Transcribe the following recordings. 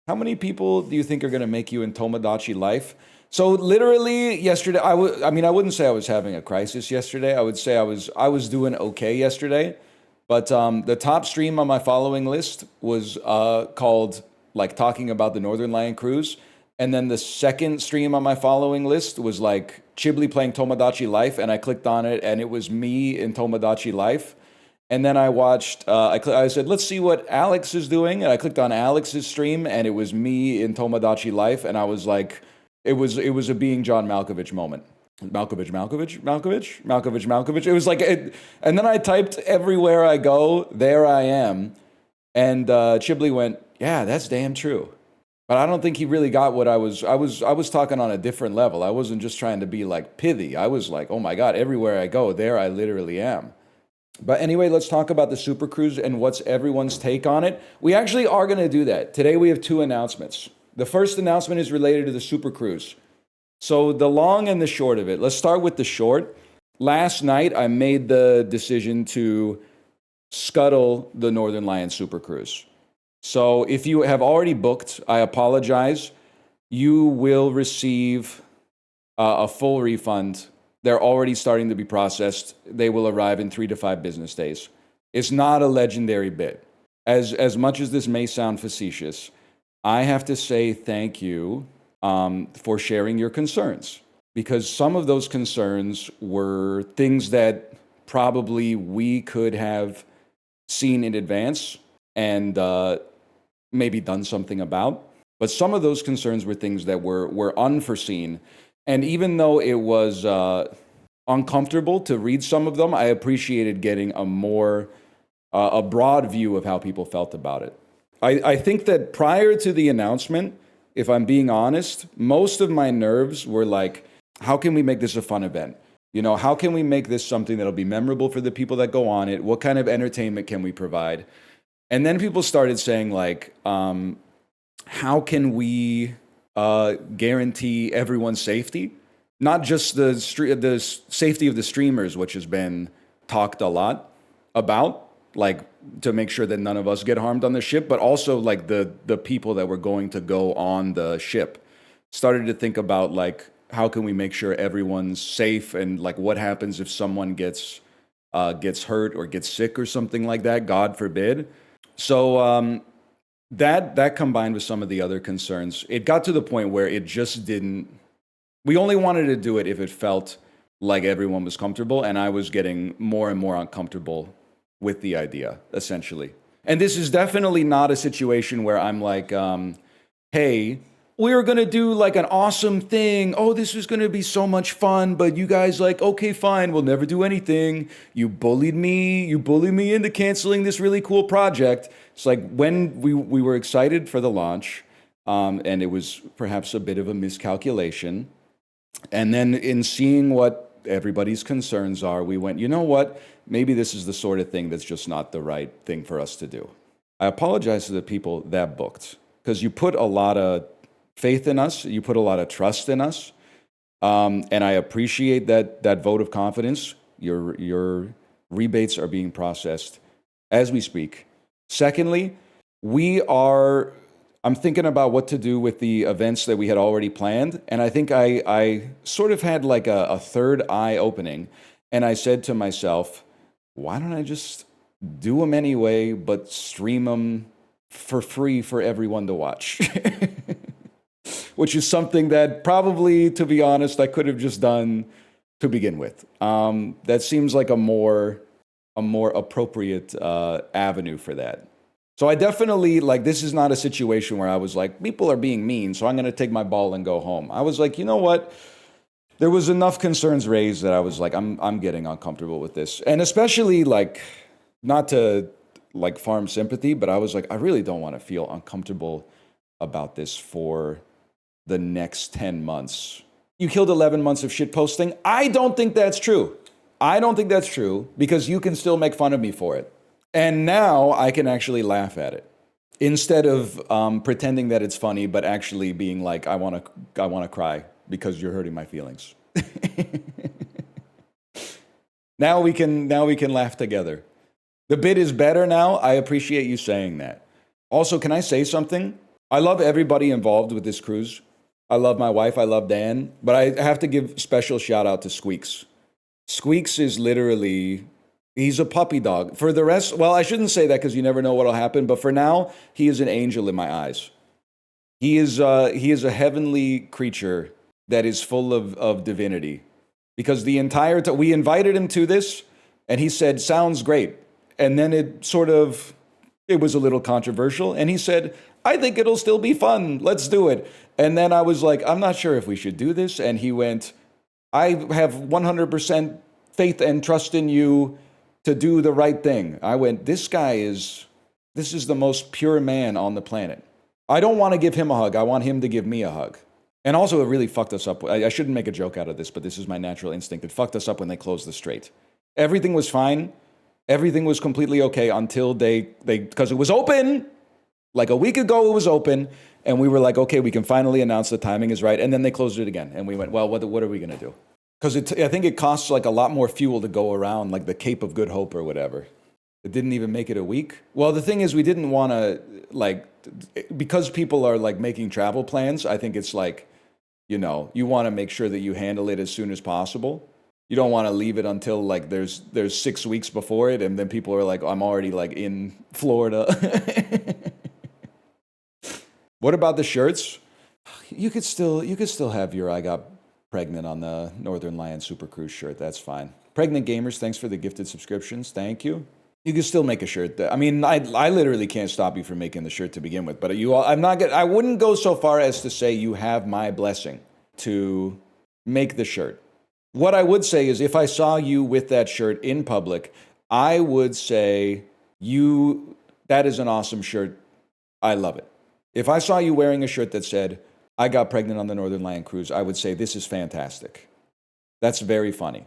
How many people do you think are going to make you in Tomodachi life? So literally yesterday, I mean, I wouldn't say I was having a crisis yesterday. I would say I was doing okay yesterday. But the top stream on my following list was called like talking about the Northernlion cruise, and then the second stream on my following list was like Chibli playing Tomodachi Life, and I clicked on it, and it was me in Tomodachi Life. And then I watched. I said, "Let's see what Alex is doing," and I clicked on Alex's stream, and it was me in Tomodachi Life, and I was like, it was a being John Malkovich moment. Malkovich. It was like, and then I typed everywhere I go, there I am, and Chibli went, "Yeah, that's damn true." But I don't think he really got what I was talking on a different level. I wasn't just trying to be like pithy. I was like, oh my God, everywhere I go, there I literally am. But anyway, let's talk about the Supercruise and what's everyone's take on it. We actually are going to do that. Today we have two announcements. The first announcement is related to the Supercruise. So the long and the short of it, let's start with the short. Last night I made the decision to scuttle the Northernlion Supercruise. So if you have already booked, I apologize. You will receive a full refund. They're already starting to be processed. They will arrive in 3 to 5 business days. It's not a legendary bit. As much as this may sound facetious, I have to say thank you for sharing your concerns, because some of those concerns were things that probably we could have seen in advance and maybe done something about. But some of those concerns were things that were unforeseen. And even though it was uncomfortable to read some of them, I appreciated getting a broad view of how people felt about it. I think that prior to the announcement, if I'm being honest, most of my nerves were like, how can we make this a fun event? You know, how can we make this something that'll be memorable for the people that go on it? What kind of entertainment can we provide? And then people started saying like, how can we guarantee everyone's safety? Not just the safety of the streamers, which has been talked a lot about, like to make sure that none of us get harmed on the ship, but also like the people that were going to go on the ship. Started to think about like, how can we make sure everyone's safe, and like what happens if someone gets hurt or gets sick or something like that, God forbid. So that combined with some of the other concerns, it got to the point where it just didn't. We only wanted to do it if it felt like everyone was comfortable, and I was getting more and more uncomfortable with the idea, essentially. And this is definitely not a situation where I'm like, hey, we're going to do like an awesome thing. Oh, this is going to be so much fun. But you guys like, okay, fine, we'll never do anything. You bullied me into canceling this really cool project. It's like when we were excited for the launch, and it was perhaps a bit of a miscalculation. And then in seeing what everybody's concerns are, we went, you know what? Maybe this is the sort of thing that's just not the right thing for us to do. I apologize to the people that booked, because you put a lot of faith in us, you put a lot of trust in us, and I appreciate that vote of confidence. Your rebates are being processed as we speak. Secondly, I'm thinking about what to do with the events that we had already planned, and I think I sort of had like a third eye opening, and I said to myself, why don't I just do them anyway, but stream them for free for everyone to watch? Which is something that probably, to be honest, I could have just done to begin with. That seems like a more appropriate avenue for that. So I definitely, like, this is not a situation where I was like, people are being mean, so I'm going to take my ball and go home. I was like, you know what? There was enough concerns raised that I was like, I'm getting uncomfortable with this. And especially, like, not to, like, farm sympathy, but I was like, I really don't want to feel uncomfortable about this for the next 10 months. You killed 11 months of shit posting? I don't think that's true. I don't think that's true, because you can still make fun of me for it. And now I can actually laugh at it, instead of pretending that it's funny, but actually being like, I want to cry because you're hurting my feelings. Now we can laugh together. The bit is better now. I appreciate you saying that. Also, can I say something? I love everybody involved with this cruise. I love my wife. I love Dan. But I have to give special shout out to Squeaks. Squeaks is literally, he's a puppy dog. For the rest, well, I shouldn't say that because you never know what'll happen. But for now, he is an angel in my eyes. He is a heavenly creature that is full of divinity. Because the entire time, we invited him to this, and he said, sounds great. And then it was a little controversial. And he said, I think it'll still be fun. Let's do it. And then I was like, I'm not sure if we should do this. And he went, I have 100% faith and trust in you to do the right thing. I went, this is the most pure man on the planet. I don't want to give him a hug. I want him to give me a hug. And also, it really fucked us up. I shouldn't make a joke out of this, but this is my natural instinct. It fucked us up when they closed the strait. Everything was fine. Everything was completely okay until because it was open. Like a week ago, it was open. And we were like, okay, we can finally announce the timing is right. And then they closed it again. And we went, well, what are we going to do? Because I think it costs like a lot more fuel to go around, like the Cape of Good Hope or whatever. It didn't even make it a week. Well, the thing is, we didn't want to, like, because people are like making travel plans, I think it's like, you want to make sure that you handle it as soon as possible. You don't want to leave it until like there's 6 weeks before it, and then people are like, I'm already like in Florida. What about the shirts? You could still have your I got pregnant on the Northernlion Supercruise shirt. That's fine. Pregnant gamers, thanks for the gifted subscriptions. Thank you. You can still make a shirt. I mean, I literally can't stop you from making the shirt to begin with. But I wouldn't go so far as to say you have my blessing to make the shirt. What I would say is if I saw you with that shirt in public, I would say that is an awesome shirt. I love it. If I saw you wearing a shirt that said, I got pregnant on the Northernlion Cruise, I would say, this is fantastic. That's very funny.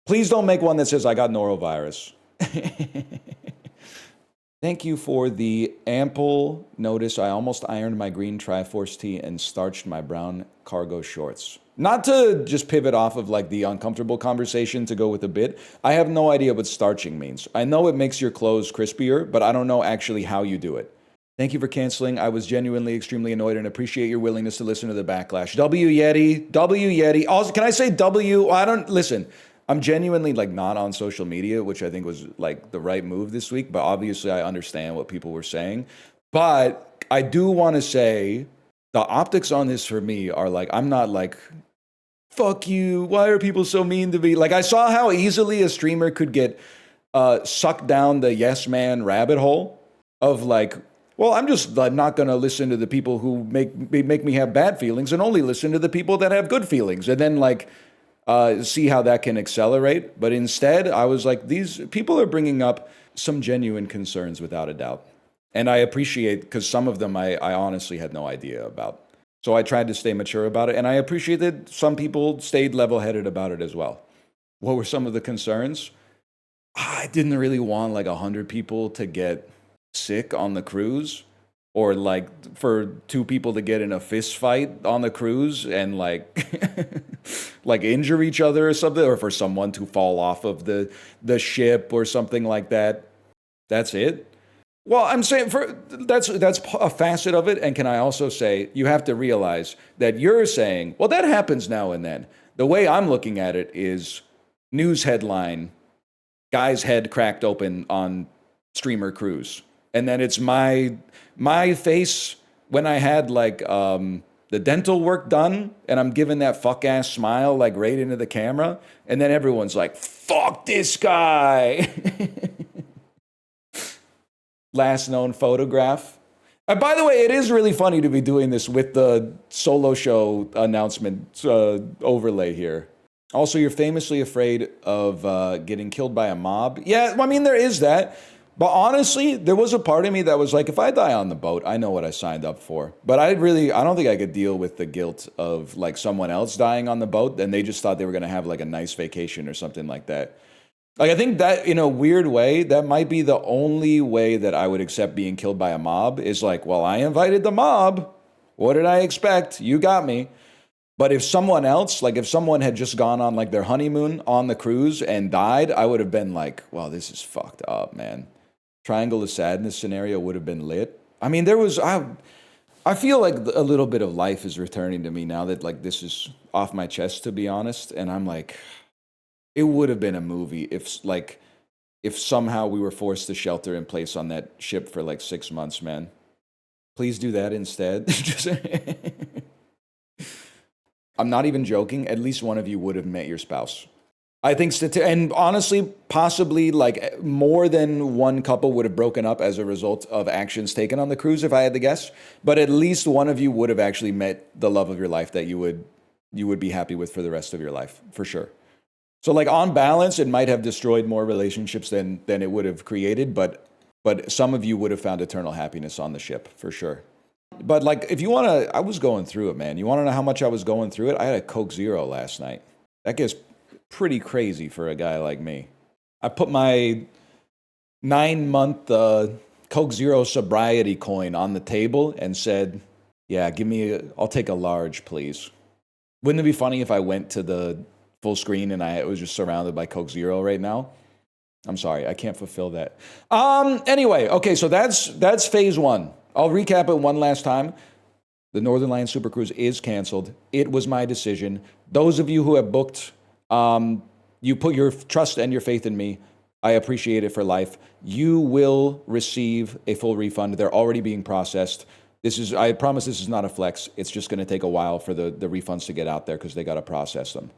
Please don't make one that says, I got norovirus. Thank you for the ample notice. I almost ironed my green Triforce tee and starched my brown cargo shorts. Not to just pivot off of like the uncomfortable conversation to go with a bit. I have no idea what starching means. I know it makes your clothes crispier, but I don't know actually how you do it. Thank you for canceling. I was genuinely extremely annoyed and appreciate your willingness to listen to the backlash. W Yeti. Also, can I say W? Listen. I'm genuinely like not on social media, which I think was like the right move this week. But obviously I understand what people were saying. But I do want to say the optics on this for me are like, I'm not like, fuck you. Why are people so mean to me? Like I saw how easily a streamer could get sucked down the yes man rabbit hole of like, well, I'm just not going to listen to the people who make me have bad feelings and only listen to the people that have good feelings. And then like, see how that can accelerate. But instead, I was like, these people are bringing up some genuine concerns without a doubt. And I appreciate, because some of them I honestly had no idea about. So I tried to stay mature about it. And I appreciate that some people stayed level-headed about it as well. What were some of the concerns? I didn't really want like 100 people to get sick on the cruise. Or like for 2 people to get in a fist fight on the cruise and like like injure each other or something, or for someone to fall off of the ship or something like that. That's it. Well, I'm saying that's a facet of it. And can I also say you have to realize that you're saying, well, that happens now and then. The way I'm looking at it is news headline, guy's head cracked open on streamer cruise. And then it's my face when I had like the dental work done and I'm giving that fuck ass smile like right into the camera. And then everyone's like, fuck this guy. Last known photograph. And by the way, it is really funny to be doing this with the solo show announcement overlay here. Also, you're famously afraid of getting killed by a mob. Yeah, I mean, there is that. But honestly, there was a part of me that was like, if I die on the boat, I know what I signed up for. But I don't think I could deal with the guilt of like someone else dying on the boat and they just thought they were going to have like a nice vacation or something like that. Like, I think that in a weird way, that might be the only way that I would accept being killed by a mob is like, well, I invited the mob. What did I expect? You got me. But if someone else, like if someone had just gone on like their honeymoon on the cruise and died, I would have been like, well, this is fucked up, man. Triangle of Sadness scenario would have been lit. I mean, I feel like a little bit of life is returning to me now that like this is off my chest, to be honest. And I'm like, it would have been a movie if somehow we were forced to shelter in place on that ship for like 6 months, man. Please do that instead. I'm not even joking. At least one of you would have met your spouse. I think, and honestly, possibly like more than one couple would have broken up as a result of actions taken on the cruise, if I had to guess. But at least one of you would have actually met the love of your life that you would be happy with for the rest of your life, for sure. So, like on balance, it might have destroyed more relationships than it would have created, but some of you would have found eternal happiness on the ship, for sure. But like, if you want to, I was going through it, man. You want to know how much I was going through it? I had a Coke Zero last night. That gets pretty crazy for a guy like me. I put my 9-month Coke Zero sobriety coin on the table and said, "Yeah, I'll take a large, please." Wouldn't it be funny if I went to the full screen and I was just surrounded by Coke Zero right now? I'm sorry, I can't fulfill that. Anyway, okay, so that's phase one. I'll recap it one last time. The Northernlion Supercruise is canceled. It was my decision. Those of you who have booked, you put your trust and your faith in me. I appreciate it for life. You will receive a full refund. They're already being processed. I promise this is not a flex. It's just going to take a while for the refunds to get out there because they got to process them.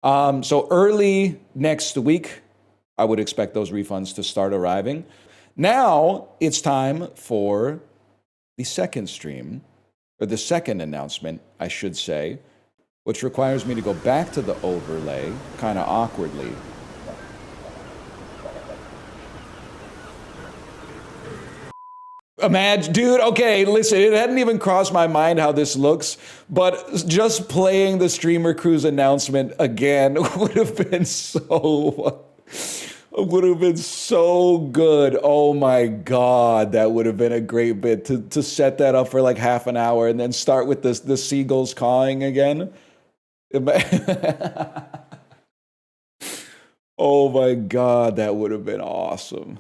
So early next week, I would expect those refunds to start arriving. Now it's time for the second stream, or the second announcement, I should say, which requires me to go back to the overlay, kind of awkwardly. Imagine, dude, okay, listen, it hadn't even crossed my mind how this looks, but just playing the Streamer Cruise announcement again would have been so good. Oh my God, that would have been a great bit to set that up for like half an hour and then start with the seagulls cawing again. Oh my God, that would have been awesome.